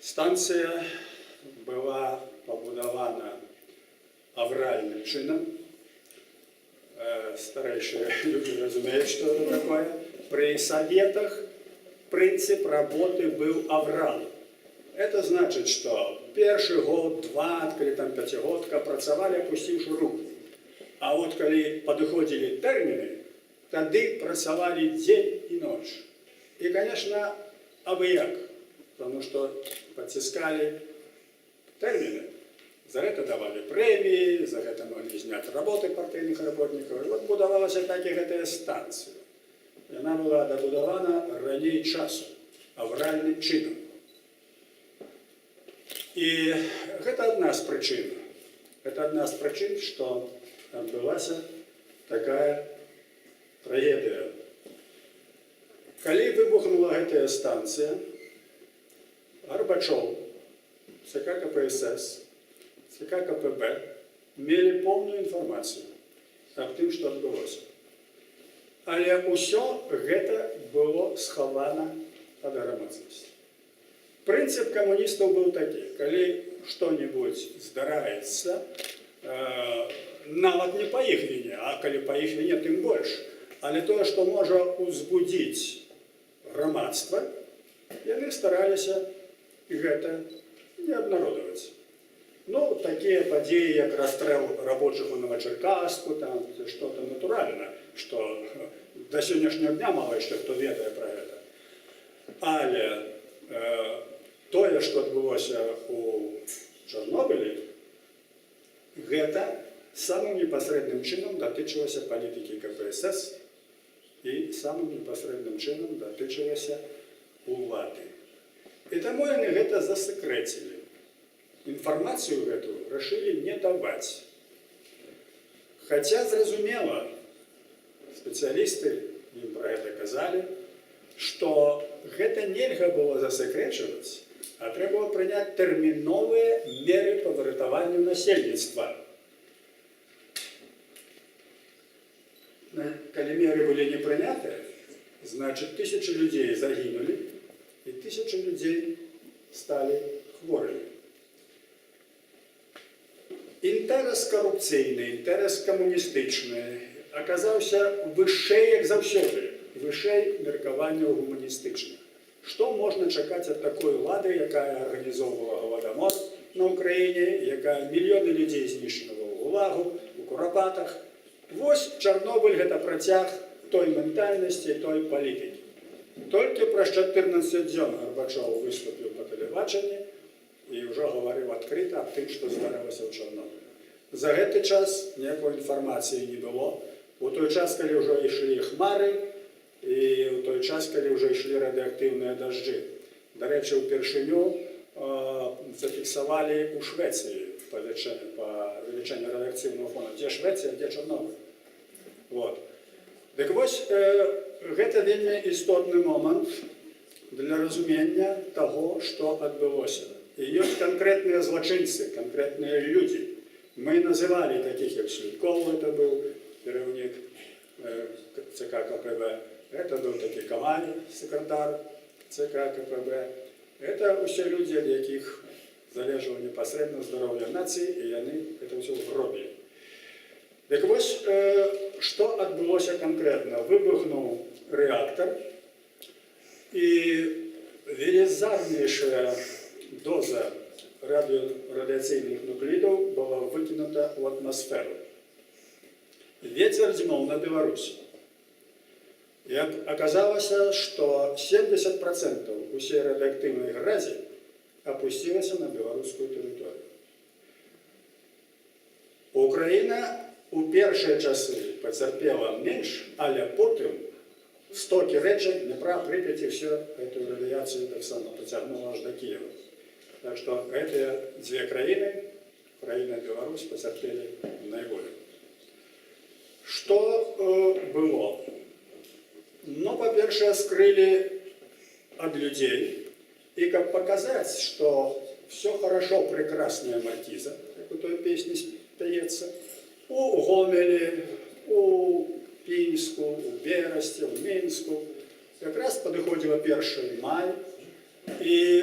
Станція была пабудавана авральным чынам. Старейшие люди разумеют, что это такое. При советах принцип работы был аврал. Это значит, что первый год, два, или там пятигодка працавали, опустивши руку. А вот когда подходили термины, тогда працавали день и ночь. И, конечно, абы-як, потому что потискали термины. За это давали премии, за это могли снять работы партийных работников. И вот будовалась так и эта станция. И она была добудована ранее часу, авральным чином. И это одна из причин. Это одна из причин, что отбылась такая трагедия. Когда выбухнула эта станция, Горбачев, ЦК КПСС, ЦК КПБ имели полную информацию об том, что отбылось. Але ўсё гэта было сховано от громадскости. Принцип коммунистов был такой: когда что-нибудь здараецца, нават не по их вине, а когда по их вине, тем больше, але то, что может узбудить громадство, яны старались гэта не обнародовать. Ну, такие подеи, как расстрел рабочих у Новочеркасску, там что-то натурально, что до сегодняшнего дня мало что кто ведает про это. Але тое, что отбылось у Чорнобылі, гэта самым непосредным чином датычылася политики КПСС и самым непосредным чином датычылася улады. И таму яны гэта засекрэцілі. Информацию эту решили не давать. Хотя, зразумела, специалисты им про это казали, что это нельзя было засекречивать, а треба принять терминовые меры по выратаванию насельництва. Когда меры были не приняты, значит, 1000 людей загинули, и 1000 людей стали хворыми. Інтэрас карупцыйны, інтэрас камуністычны аказаўся вышэй, як заўсёды, вышэй меркаванняў гуманістычных. Што можна чакаць ад такой улады, якая арганізоўвала голадамор на Украіне, якая мільёны людзей знішчана ў ГУЛАГу, у курапатах? Вось Чарнобыль – гэта працяг той ментальнасці, той палітыкі. Толькі праз 14 дзён Горбачов выступіў па тэлебачанні и уже говорил открыто о том, что здарылася ў Чорнобылі. За гэты час ніякой інфармацыі не было. У той час, калі ўжо ішлі хмары, і у той час, калі ўжо ішлі радыактыўныя дажджы. Дарэчы, упершыню зафіксавалі ў Швецыі па вылічэнню радыактыўнага фону. Дзе Швецыя, дзе Чорнобыль. Вот. Дык вось, гэта вельмі істотны момант для разумення таго, што адбылося. И есть конкретные злочинцы, конкретные люди. Мы называли таких, как Шлютков, это был кіраўнік ЦК КПБ, это был таки Камаль, секретарь ЦК КПБ. Это все люди, от яких залежало непосредственно здоровье нации, и они это все зробили. Так вот, что отбылося конкретно? Выбухнул реактор, и велизарнейшая доза радиационных нуклидов была выкинута в атмосферу. Ветер дымал на Беларусь. И оказалось, что 70% всей радиоактивной грязи опустилось на белорусскую территорию. Украина у первые часы потерпела меньше, але потом стоки речек, Днепра, Припяти, все эту радиацию так само потягнуло аж до Киева. Так что эти две краины, Украина и Беларусь, потерпели наиболее. Что было? Ну, по-перше, скрыли от людей. И как показать, что все хорошо, прекрасная маркиза, как у той песни спеется, у Гомеле, у Пінську, у Бересті, у Мінську. Якраз підходило 1 май, і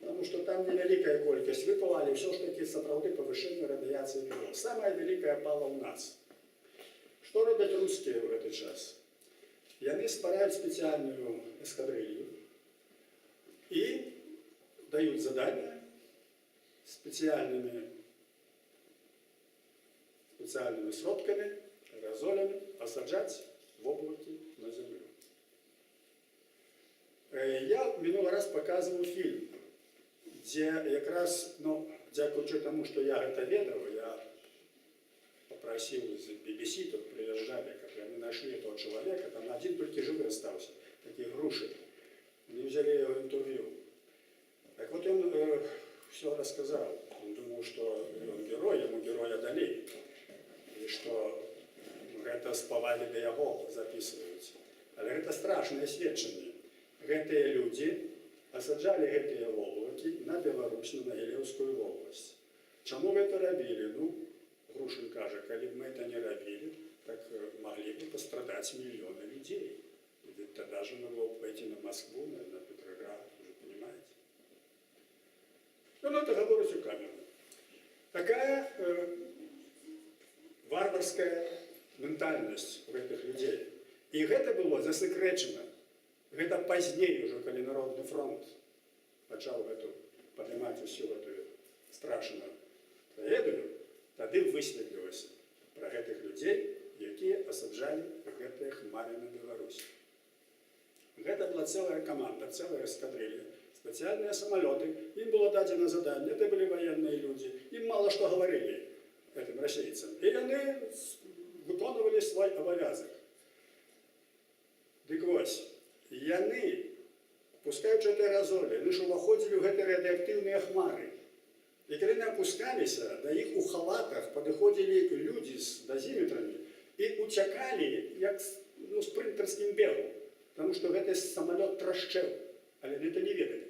Потому что там невеликая колькость выпала, але все ж таки сапраўды павышэнне радыяцыі было. Самая великая пала ў нас. Что робят русские в этот час? Яны ствараюць специальную эскадрилью и дают задания специальными сродками, аэрозолями осаждать в облаке на землю. Я минулый раз показывал фильм, где как раз, дзякуючы тому, что я это ведал, я попросил из BBC, тут приезжали, как они нашли этого человека, там один только живой остался, такие груши. Они взяли его интервью. Так вот он все рассказал. Он думал, что он герой, ему героя дали. И что это спавали до его записываются. Але это страшное сведчение. Гэтыя люди осаджали гэтыя воблаки на Беларусь, на Могилевскую область. Чему вы это робили? Грушин каже, коли бы мы это не робили, так могли бы пострадать миллионы людей. И ведь тогда же могло бы пойти на Москву, на Петроград, уже понимаете. Это говорить у камеры. Такая варварская ментальность у этих людей. И это было засекречено. Это позднее уже, когда Народный фронт начал поднимать всю эту страшную трагедию, тогда высветлилось про этих людей, которые осаджали гэтыя хмары на Беларусь. Это была целая команда, целая эскадрилья, специальные самолеты. Им было дадено задание, это были военные люди. Им мало что говорили, этим российцам. И они выполняли свой обовязок. Так вот, яны, пускаючи аэрозоли, они ж уваходили в эти радиоактивные хмары. И когда они опускались, до их у халатах подходили люди с дозиметрами и утекали, как спринтерским бегом. Потому что этот самолет трашчел, але это не ведали.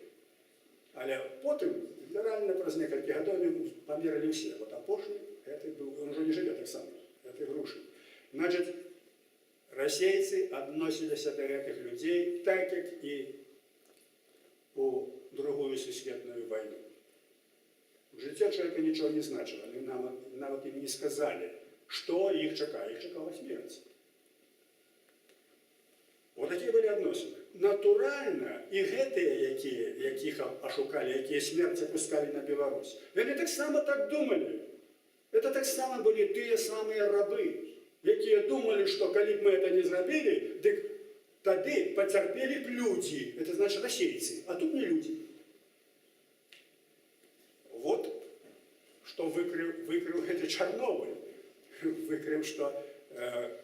Але потом, реально, праз несколько годов померили все. Вот опошли, это был, он уже не живет так само, это Грушин. Значит, российцы относились до этих людей так, как и у Другую Всесветную войну. В житті человека ничего не значило, они нам им не сказали, что их чекает. Их чекала смерть. Вот такие были отношения. Натурально, и гэтые, яких ошукали, якие смерть опускали на Беларусь, они так само так думали. Это так само были те самые рабы, якие думали, что коли бы мы это не сделали, так тогда потерпели б люди, это значит российцы, а тут не люди. Вот что выкрыл это Чернобыль. Выкрыл, что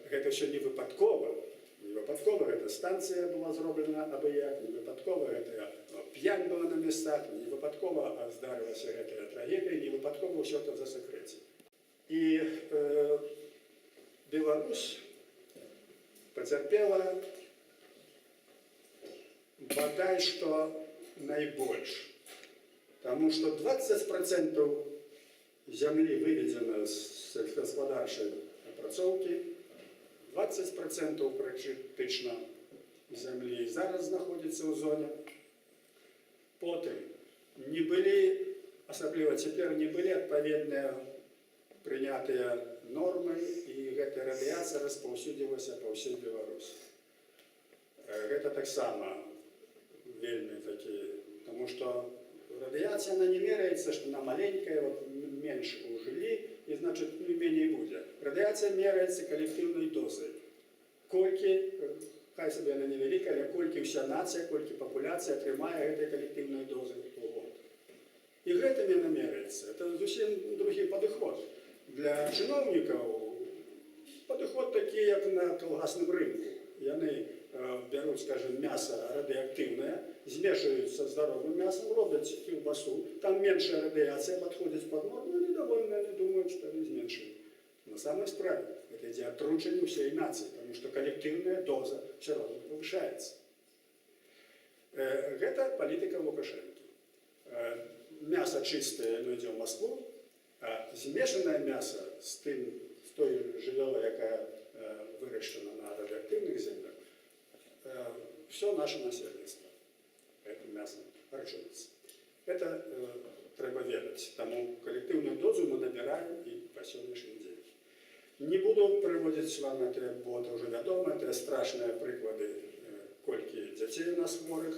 это все не выпадково. Не выпадково эта станция была сделана абияк, не выпадково это пьянь была на местах, не выпадково здарилась эта трагедия, не выпадково все это засекречено. И Беларусь потерпела бодай что наибольше. Потому что 20% земли выведено с сельскохозяйственной опрацоўкі, 20% практично земли зараз находится в зоне. Потом не были, особливо теперь, не были отповедные принятые нормы, и эта радиация распаўсюдзілася по всей Беларуси. Это так само вельми такие, потому что радиация, она не меряется, что она маленькая, вот меньше ужили, и значит не менее будет. Радиация меряется коллективной дозой. Кольки, хай себе она невелика, але кольки вся нация, кольки популяция отримає этой коллективной дозы в год. И это не меряется. Это совсем другий подход. Для чиновников подход такий, як на колгасном рынке. И они берут, скажем, мясо радиоактивное, смешивают со здоровым мясом, робят колбасу, там меньше радиация подходит под норму, они довольны, они думают, что они зменшили. На самом справе, это идет отручение всей нации, потому что коллективная доза все равно повышается. Это политика Лукашенко. Мясо чистое, оно идет в Москву, а смешанное мясо с той жывёлай, якая выращена на радиоактивных землях, все наше население этим мясом харчуется. Это трэба ведаць. Таму калектыўную дозу мы набіраем і па сённяшні дзень. Не буду прыводзіць вам это, бо это ўжо вядома, это страшныя прыклады, колькі дзяцей у нас хворых.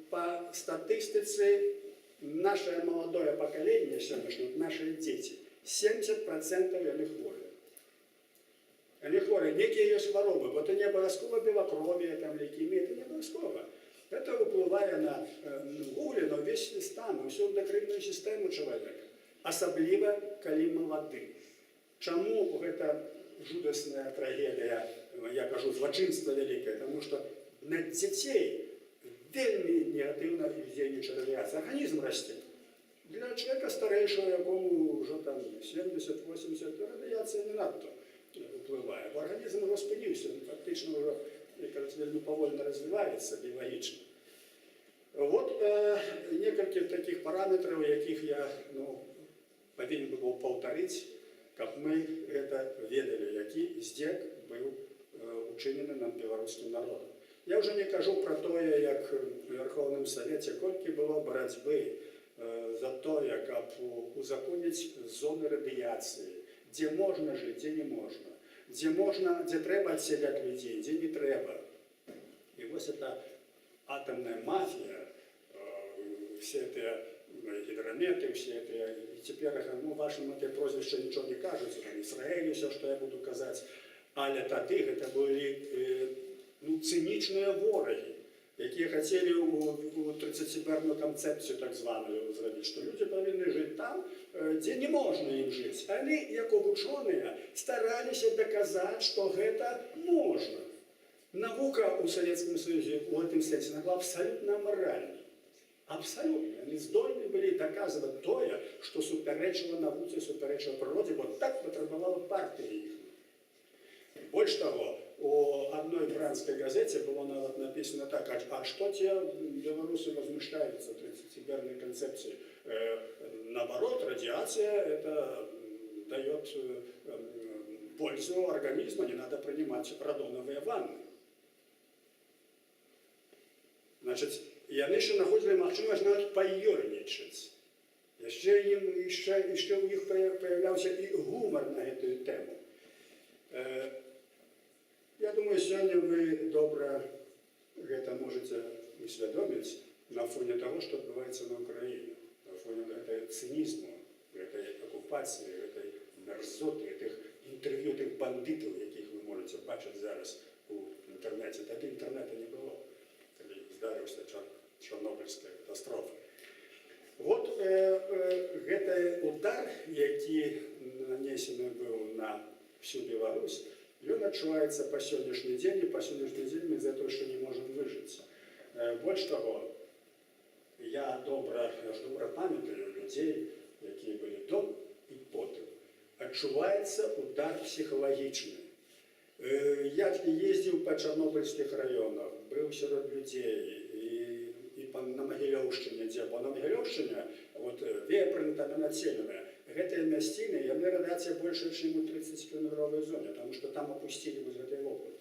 Па статыстыцы наше маладое пакаленне сённяшняе, наши дзеці, 70% яны хворыя. Яны хворыя, некія ёсць хваробы, бо это не абавязкова белакровие, там лейкемія, это не абавязкова. Это уплывае на гуле, на ўвесь стан, на ўсю эндакрынную сістэму чалавека. Асабліва, калі малады. Чаму гэта жудасная трагедыя, я кажу, злачынства вялікае? Таму што на дзяцей вельмі негатыўна ўздзейнічае радыяцыя. Арганізм расце. Для чалавека старэйшага, якому ўжо там 70-80, радыяцыя не надта уплывае. Бо арганізм ужо спыніўся, фактычна ўжо вельмі павольна развіваецца біялагічна. Вот некалькі такіх параметраў, якіх я павінен быў паўтарыць, каб мы гэта ведалі, які здзек быў учынены нам беларускім народам. Я ўжо не кажу пра тое, як у Верховным Савеце колькі было барацьбы за тое, каб узаконіць зоны радыяцыі, дзе можна жыць, дзе не можна, дзе трэба адселяць людзей, дзе не трэба. І вось эта атомная мафия, все эти гидрометы, все эти, и теперь, вашим это прозвище ничего не кажется, там Израиль, все, что я буду казать, але тады это были циничные вороги, якія хотели у 30-берную концепцию так званую зрабіць, что люди повинны жить там, где не можно им жить. Они, як ученые, старались доказать, что это можно. Наука у Советском Союзе в этом сенсе была абсолютно аморальной. Абсолютно. Они здольны были доказывать тое, что суперечило науке, суперечило природе. Вот так потребовала партия их. Больше того, у одной бранской газете было написано так, а что те белорусы возмущаются 30-берной концепции? Наоборот, радиация это дает пользу организму, не надо принимать радоновые ванны. Значит, яны ще знаходили магчымасць нават паёрнічаць. Яшчэ у іх появляўся і гумар на гэтую тэму. Я думаю, сёння вы добра гэта можете усвядоміць на фоне того, што адбываецца на Украіне, на фоне гэтай цынізму, гэтай акупацыі, гэтай мерзоты, гэтых інтэрв'ю тых бандытаў, якіх вы можете бачыць зараз у інтэрнэце. Тады інтэрнэта не было, калі здарыўся Чорнобыльская катастрофа. Вот гэты удар, які нанесены быў на всю Беларусь, ён адчуваецца па сённяшні дзень, і па сённяшні дзень мы за то, што не можам выжыць. Больш таго, я добра памятаю людзей, якія былі до і потым. Адчуваецца удар псіхалагічны. Я ездзіў па чарнобыльскіх раёнах, быў сярод людзей, і на Магілёўшчыне, бо на Магілёўшчыне, Вепрын там населеныя, гэтыя мясціны, яны радыяцыя большая, чым у 30-кіламетровай зоне, тому што там опусцілі вось гэтай воблакі.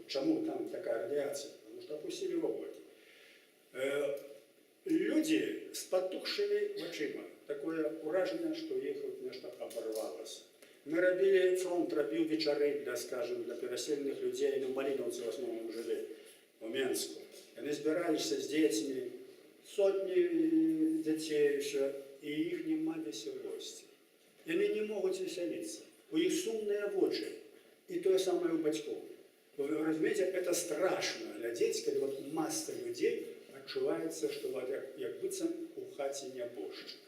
Чаму там такая радыяцыя? Тому што опусцілі воблакі. Людзі з патухшымі вачыма, такое ўражанне, што іх нешта абарвалася. Мы рабілі, фронт рабіў вечары для, скажем, для пераселеных людзей, на Малінаўцы в основном жылі, у Менску. Яны збіраліся з дзецьмі, сотні дзяцей яшчэ, і іх няма весялосці. Яны не могуць весяліцца. У іх сумныя вочы. І тое самае у бацькоў. Вы разумееце, это страшна глядзець, калі маса людзей адчуваецца, што як быццам у хаце нябожчык.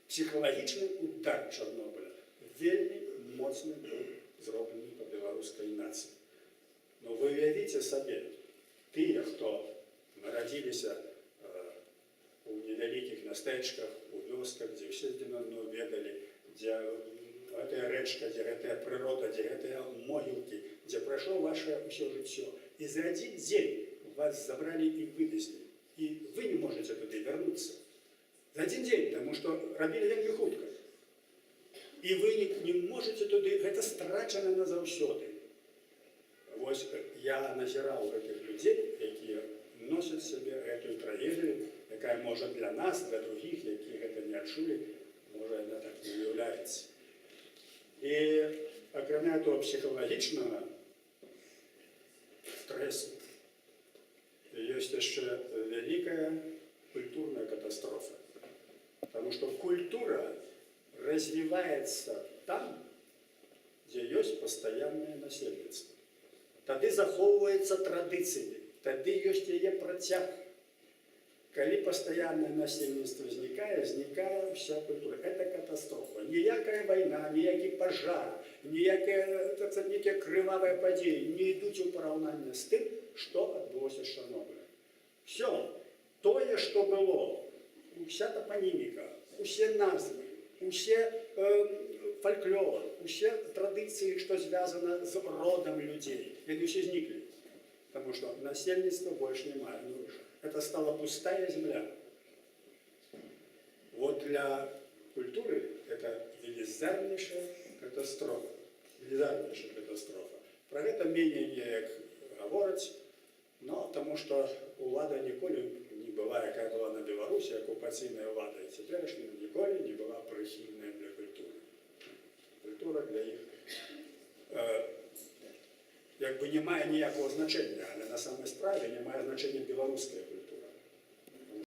Псіхалагічны удар Чарнобыля вельмі моцны быў зроблены па беларускай нацыі. Но вы уявіце сабе, тыя, хто нарадзіліся у невялікіх мястэчках, у вёсках, дзе ўсе адно ведалі, дзе гэтая рэчка, дзе гэтая прырода, дзе гэтыя могілкі, дзе прайшло ваше ўсё жыццё. І за адзін дзень вас забралі і вывезлі. І вы не можете туды вярнуцца. За адзін дзень, таму што рабілі вельмі хутка. І вы не можете туды, гэта страчана назаўсёды. Вось я назіраў гэтых людзей, якія носяць сабе гэтую трагедыю, якая можа для нас, для других, які гэта не адчулі, можа яна так не уяўляецца. І акрамя того псіхалагічнага стрэсу ёсць яшчэ вялікая культурная катастрофа. Потому что культура развивается там, где есть постоянное насельніцтва. Тады захоўваецца традыцыі, тады ёсць яе працяг. Калі пастаяннае насельніцтва знікае, знікае вся культура. Это катастрофа. Ніякая вайна, ніякі пажар, ніякія крывавыя падзеі не ідуць у параўнанне з тым, што адбылося з Чарнобылем. Все, тое, што было, уся топоніміка, усе назвы, усе фольклор, усе традыцыі, што звязана з родам людзей, яны ўсе зніклі. Потому что насельніцтва больше немає. Это стала пустая земля. Вот для культуры это велизарнейшая катастрофа. Велизарнейшая катастрофа. Про это менее неяк говорить, но тому что улада ніколі не была, якая была на Беларусі, оккупаційная улада, і цяперашняя ніколі не была прихильная для культуры. Культура для іх як бы не мае ніякого значення, але на самой справе не мае значення беларуская культура.